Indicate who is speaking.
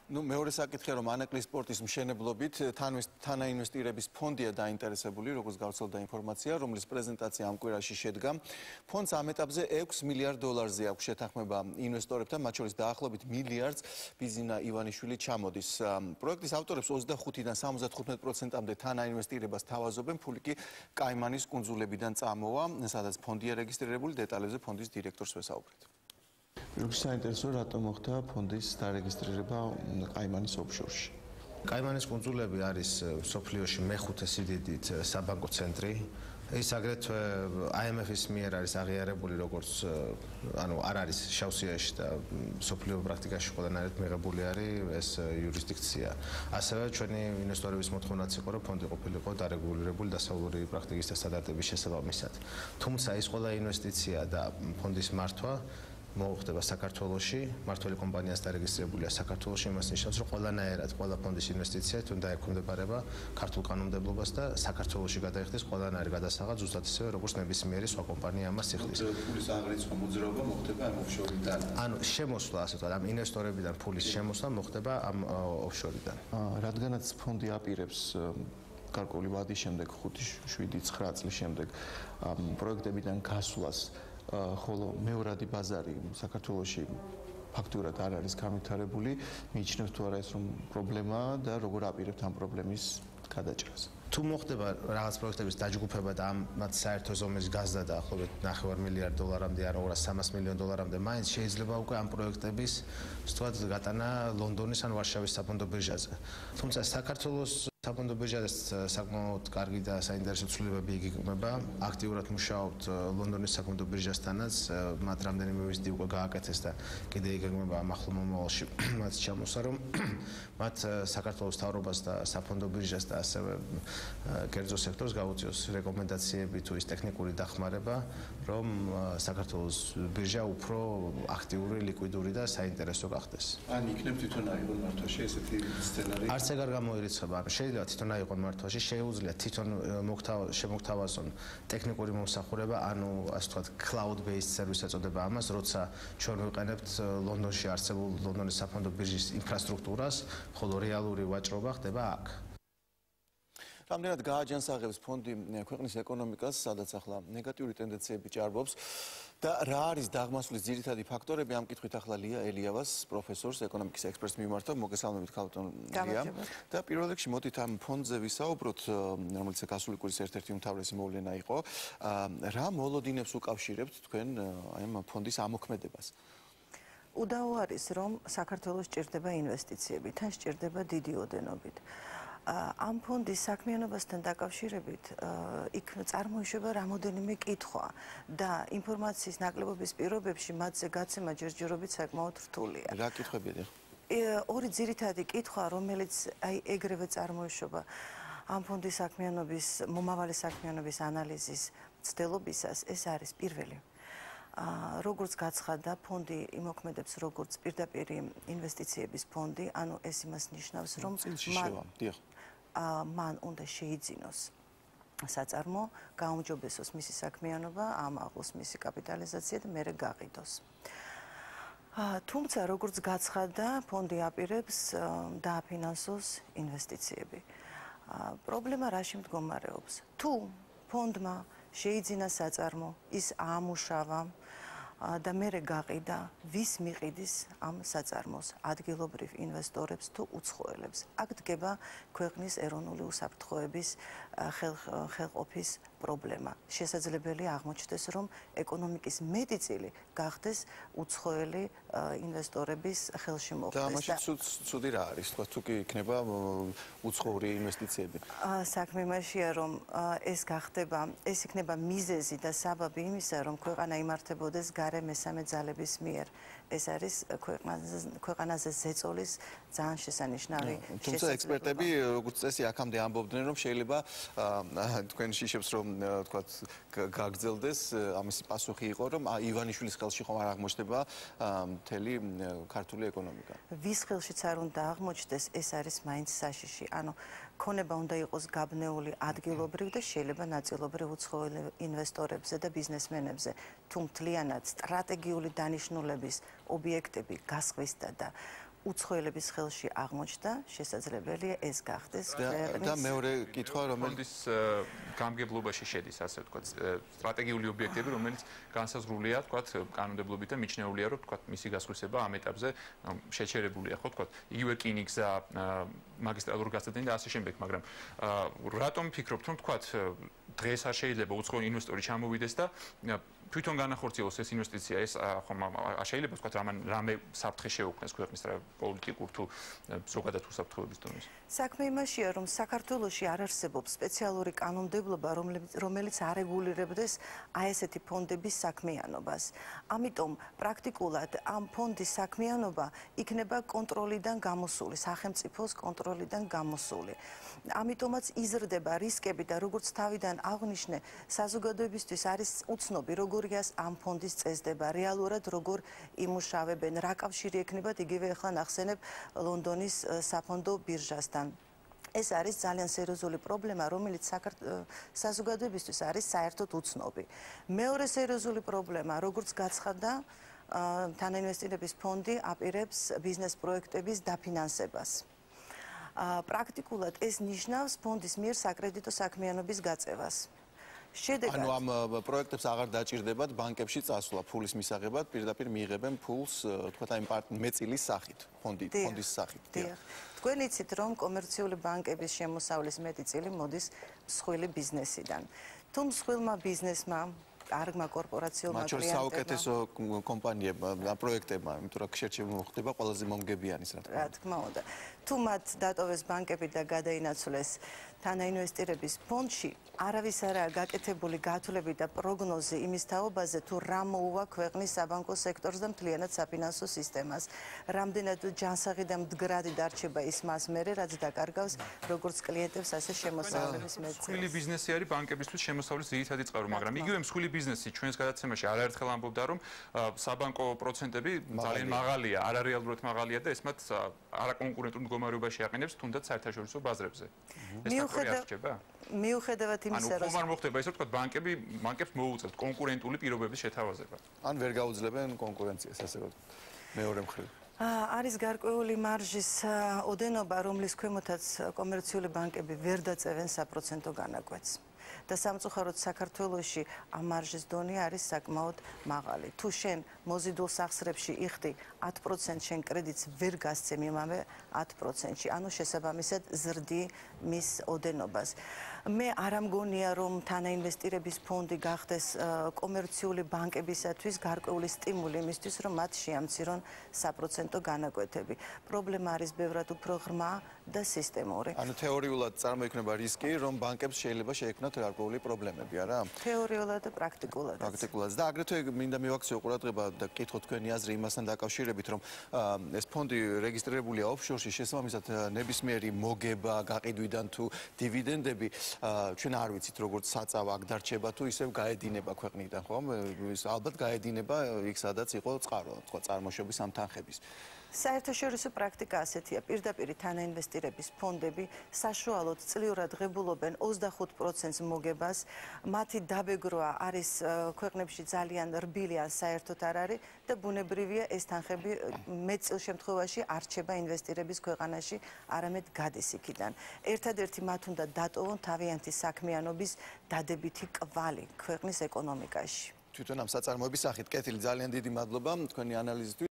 Speaker 1: ნუ მეორე საკითხია რომ ანაკლის სპორტის მშენებლობით თანაინვესტირების ფონდია დაინტერესებული, როგორც გავრცელდა ინფორმაცია, რომლის პრეზენტაცია ამ კვირაში შედგა. ფონდს ამ ეტაპზე 6 მილიარდ დოლარზე აქვს შეთანხმება ინვესტორებთან, მათ შორის დაახლოებით მილიარდს ბიზინა ივანიშვილი ჩამოდის. პროექტის ავტორებს 25-დან 75%-მდე თანაინვესტირებას თავაზობენ, ფული კი კაიმანის კუნძულებიდან წამოვა, სადაც ფონდია რეგისტრირებული, დეტალებზე ფონდის დირექტორს ვესაუბრეთ.
Speaker 2: საინტერესო რატომ მოხდა ფონდის დარეგისტრირება კაიმანის ოფშორში.
Speaker 3: კაიმანის კუნძულები არის მსოფლიოში მეხუთე სიდიდით საბანკო ცენტრი. ის აგრეთვე IMF-ის მიერ არის აღიარებული როგორც არ არის შავსიაში და მსოფლიო პრაქტიკაში ყველანაირად მიღებული არის ეს იურისდიქცია. ასევე ჩვენი ინვესტორების მოთხოვნაც იყო, რომ ფონდი ყოფილიყო დარეგულირებული დასავლური პრაქტიკის და სტანდარტების შესაბამისად. თუმცა ის ყველა ინვესტიცია და ფონდის მართვა მოუხდება საქართველოში, მართველი კომპანიას დარეგისტრირებულია საქართველოში, იმას ნიშნავს, რომ ყველანაირად ყველა ფონდის ინვესტიცია თუნდა ექვემდებარება ქართულ კანონმდებლობას და საქართველოში გადაიხდეს ყველანაირი გადასაღად, ზუსტად ისევე, როგორც ნებისმიერი სხვა კომპანია ამას იხდის.
Speaker 1: ფულის აღრიცხვა მოძრაობა მოხდება ამ ოფშორიდან.
Speaker 3: ანუ შემოსვლა, ასე ვთქვათ, ამ ინვესტორებიდან ფულის შემოსვლა მოხდება ამ ოფშორიდან.
Speaker 2: რადგანაც ფონდი აპირებს გარკვეული ვადის შემდეგ 5-7-9 წლის შემდეგ პროექტებიდან გასვლას ხოლო მეორადი ბაზარი საქართველოში ფაქტურად არ არის განვითარებული, მიიჩნევს თუ არა ეს რომ პრობლემაა და როგორ აპირებთ ამ პრობლემის გადაჭრას.
Speaker 3: თუ მოხდება რაღაც პროექტების დაჯგუფება და ამათ საერთო ზომის გაზრდა დაახლოებით 9 მილიარდ დოლარამდე ან 200-300 მილიონ დოლარამდე, მაინც შეიძლება უკვე ამ პროექტების ვთქვათ გატანა ლონდონის ან ვარშავის საფონდო ბირჟაზე. თუმცა საქართველოს საფონდო ბირჟაზე საკმაოდ კარგი და საინტერესო ცვლილებები იგეგმება. აქტიურად მუშაობთ ლონდონის საფონდო ბირჟასთანაც, მათ რამდენიმე ვიზიტი უკვე გააკეთეს და კიდე იგეგმება ამ ახლო მომავალში მათ ჩამოსვა, რომ მათ საქართველოს მთავრობას და საფონდო ბირჟას და ასევე კერძო სექტორს გაუწიოს რეკომენდაციები თუ ის ტექნიკური დახმარება, რომ საქართველოს ბირჟა უფრო აქტიური, ლიკვიდური და საინტერესო გახდეს.
Speaker 1: ან იქნებ თვითონ აიღონ მართვაში ესეთი სცენარი?
Speaker 3: არც ეგ არ გამოირიცხება, შეიძლება თვითონ აიღონ მართვაში, შეუძლია თვითონ შემოგთავაზონ ტექნიკური მომსახურება, ანუ ასე ვთქვათ, cloud-based service ეწოდება ამას, როცა ჩვენ ვიყენებთ ლონდონში არსებულ ლონდონის საფონდო ბირჟის ინფრასტრუქტურას, ხოლო რეალური ვაჭრობა ხდება აქ.
Speaker 1: რამდენად გააჯანსაღებს ფონდი ქვეყნის ეკონომიკას, სადაც ახლა ნეგატიური ტენდენციები ჭარბობს და რა არის დაღმასვლის ძირითადი ფაქტორები, ამ კითხვით ახლა ლია ელიავას, პროფესორს, ეკონომიკის ექსპერტს მიმართავ. მოგესალმებით, ქალბატონ ლია. და პირველ რიგში მოდით ამ ფონდზე ვისაუბროთ, რომელიც გასული კვირის ერთ-ერთი უმთავრესი მოვლენა იყო. რა მოლოდინებს უკავშირებთ თქვენ ამ ფონდის ამოქმედებას?
Speaker 4: უდავო არის, რომ საქართველოს სჭირდება ინვესტიციები, თან სჭირდება დიდი ოდენობით. ამ ფონდის საქმიანობასთან დაკავშირებით იქ წარმოიშვება რამოდენიმე კითხვა და ინფორმაციის ნაკლებობის პირობებში მათზე გაცემა ჯერჯერობით საკმაოდ რთულია.
Speaker 1: რა კითხვებია?
Speaker 4: ორი ძირითადი კითხვა, რომელიც ეგრევე წარმოიშვება ამ ფონდის საქმიანობის, მომავალი საქმიანობის ანალიზის მცდელობისას, ეს არის პირველი. როგორც გაცხადდა, ფონდი იმოქმედებს როგორც პირდაპირი ინვესტიციების ფონდი, ანუ ეს იმას ნიშნავს, რომ მან უნდა შეიძინოს საწარმო, გაუმჯობესოს მისი საქმიანობა, ამაღლოს მისი კაპიტალიზაცია და მერე გაყიდოს. თუმცა, როგორც გაცხადდა, ფონდი აპირებს დააფინანსოს ინვესტიციები. პრობლემა რაში მდგომარეობს? თუ ფონდმა შეიძინა საწარმო, ის აამუშავა და მერე გაყიდა, ვის მიყიდის ამ საწარმოს, ადგილობრივ ინვესტორებს თუ უცხოელებს. აქ დგება ქვეყნის ეროვნული უსაფრთხოების ხელყოფის პრობლემა. შესაძლებელია აღმოჩნდეს, რომ ეკონომიკის მეტიწილი გახდეს უცხოელი ინვესტორების ხელში მოხდეს.
Speaker 1: და ამაში ცუდი რა არის? თუ კი იქნება უცხოური ინვესტიციები.
Speaker 4: საქმე იმაშია, რომ ეს იქნება მიზეზი და საბაბი იმისა, რომ ქვეყანა იმართებოდეს გარე მესამე ძალების მიერ. ეს არის ქვეყანაზე ზეწოლის ძალიან შესანიშნავი შესაძლებლობა.
Speaker 1: თუმცა ექსპერტები, როგორც წესი, აქამდე ამბობდნენ, რომ შეიძლება თქვენ შიშებს რომ თქვათ გაგრძელდეს, ამისი პასუხი იყო, რომ ივანიშვილის ხელში ხომ არ აღმოჩნდება მთელი ქართული ეკონომიკა.
Speaker 4: ვის ხელშიც არ უნდა აღმოჩნდეს, ეს არის მაინც საშიში. ანუ ქონება უნდა იყოს გაბნეული ადგილობრივ და შეიძლება ნაწილობრივ უცხოელ ინვესტორებზე და ბიზნესმენებზე, თუ მთლიანად სტრატეგიული დანიშნულების ობიექტები გასხვისდა და უცხოელების ხელში აღმოჩნდა, შესაძლებელია ეს გახდეს
Speaker 1: და მეორე კითხვა,
Speaker 5: ფონდის გამგებლობაში შედის, ასე ვთქვათ, სტრატეგიული ობიექტები, რომელიც განსაზღვრულია, ვთქვათ, კანონმდებლობით და მიჩნეულია, რომ ვთქვათ, მისი გასხვისება ამ ეტაპზე შეჩერებულია, ხო, ვთქვათ, იგივე რკინიგზა, მაგისტრალური გასადენი და ასე შემდეგ, მაგრამ რატომ ფიქრობთ, რომ ვთქვათ, დღეს არ შეიძლება უცხო ინვესტორი ჩამოვიდეს და თვითონ განახორციელოს ეს ინვესტიცია, ეს ხომ შეიძლება ვთქვათ, რამე საფრთხე შეუქმნეს ქვეყნის პოლიტიკურ თუ ზოგადად უსაფრთხოების დონეზე.
Speaker 4: საქმე იმაშია, რომ საქართველოში არ არსებობს სპეციალური კანონმდებლობა, რომელიც არეგულირებდეს აი ესეთი ფონდების საქმიანობას. ამიტომ პრაქტიკულად ამ ფონდის საქმიანობა იქნება კონტროლიდან გამოსული, სახელმწიფოს კონტროლიდან გამოსული. ამიტომაც იზრდება რისკები და როგორც თავიდან აღნიშნე, საზოგადოებისთვის არის უცნობი, როგორია ამ ფონდის წესდება, რეალურად როგორ იმუშავებენ, რა კავშირი ექნებათ, იგივე ახლა ნახსენებ ლონდონის საფონდო ბირჟასთან. ეს არის ძალიან სერიოზული პრობლემა, რომელიც საზოგადოებისთვის არის საერთოდ უცნობი. მეორე სერიოზული პრობლემა, როგორც გაცხადდა, თანაინვესტირების ფონდი აპირებს ბიზნეს პროექტების დაფინანსებას. პრაქტიკულად ეს ნიშნავს ფონდის მიერ საკრედიტო საქმიანობის გაწევას. შედეგად
Speaker 1: ანუ ამ პროექტებს აღარ დაჭირდებათ ბანკებში წასვლა ფულის მისაღებად, პირდაპირ მიიღებენ ფულს, თქვათ აი მეწილის სახით, ფონდის სახით.
Speaker 4: თქვენ იცით, რომ კომერციული ბანკების შემოსავლის მეტი წილი მოდის მსხვილი ბიზნესიდან. თუ მსხვილმა ბიზნესმა კარგმა კორპორაციულმა
Speaker 1: მათ შორის საუკეთესო კომპანიებმა და პროექტებმა, იმიტომ რომ ხშირ მოხდება ყველაზე მომგებიანის
Speaker 4: რა თქმა უნდა. თუ მათ დატოვეს ბანკები და გადაინაცვლეს თანაინვესტირების ფონდში, არავის არაა გაკეთებული გათვლები და პროგნოზი იმის თაობაზე, თუ რა მოუვა ქვეყნის საბანკო სექტორს და მთლიანად საფინანსო სისტემას. რამდენად ჯანსაღი და მდგრადი დარჩება ის მას მერე, რაც დაკარგავს როგორც კლიენტებს, ასე შემოსავლების მეწილს.
Speaker 5: მსხვილი ბიზნესი არის ბანკებისთვის შემოსავლის ძირითადი წყარო, მაგრამ იგივე მსხვილი ბიზნესი ჩვენს გადაცემაში არაერთხელ ამბობდა, რომ საბანკო პროცენტები ძალიან მაღალია, არარეალურად მაღალია და ეს მათ არაკონკურენტულ მდგომარეობაში აყენებს თუნდაც საერთაშორისო ბაზრებზე.
Speaker 4: მიუხედავად იმისა,
Speaker 5: რომ არ მოხდება ისე ვთქვათ, ბანკებს მოუწევთ კონკურენტული პირობების შეთავაზება.
Speaker 1: ან ვერ გაუძლებენ კონკურენციას, ასე რომ მეორე მხრივ.
Speaker 4: არის გარკვეული მარჟის ოდენობა, რომლის ქვემოთაც კომერციული ბანკები ვერ დაწევენ საპროცენტო განაკვეთს. და სამწუხაროდ საქართველოში ამ მარჟის დონე არის საკმაოდ მაღალი. თუ შენ მოზიდულ სახსრებში იხდი 10% შენ კრედიტს ვერ გასცემ იმავე 10%-ში, ანუ შესაბამისად ზრდი მის ოდენობას. მე არ ამგონია, რომ თანაინვესტირების ფონდი გახდეს კომერციული ბანკებისათვის გარკვეული სტიმული იმისთვის, რომ მათ შეამცირონ საპროცენტო განაკვეთები. პრობლემა არის ბევრად უფრო ღრმა და სისტემური.
Speaker 1: ანუ თეორიულად წარმოიქმნება რისკი, რომ ბანკებს შეიძლება შეექმნათ გარკვეული პრობლემები, არა?
Speaker 4: თეორიულად და პრაქტიკულად.
Speaker 1: პრაქტიკულად. და აგრეთვე მინდა მივაქციო ყურადღება და კითხო თქვენი აზრი იმასთან დაკავშირებით, რომ ეს ფონდი რეგისტრირებულია ოფშორში, შესაბამისად ნებისმიერი მოგება, გაყიდვიდან თუ დივიდენდები ჩვენ არ ვიცით როგორც საწავა აქ დარჩება თუ ისევ გაედინება ქვეყნიდან, ხო? ალბათ გაედინება იქ სადაც იყო წყარო, თქვა წარმოშობის ამ თანხების.
Speaker 4: საერთაშორისო პრაქტიკა ასეთია, პირდაპირ თანაინვესტირების ფონდები საშუალოდ წლიურად ღებულობენ 25% მოგებას, მათი დაბეგრვა არის ქვეყნებში ძალიან რბილი ან საერთოდ არ არის და ბუნებრივია ეს თანხები მეტ შემთხვევაში არ რჩება ინვესტირების ქვეყანაში, არამედ გადის იქიდან. ერთადერთი მათ უნდა დატოვონ თავიანთი საქმიანობის დადებითი კვალი ქვეყნის ეკონომიკაში.
Speaker 1: თვითონ ამ საწარმოების სახით, კეთილი, ძალიან დიდი მადლობა თქვენი ანალიზისთვის.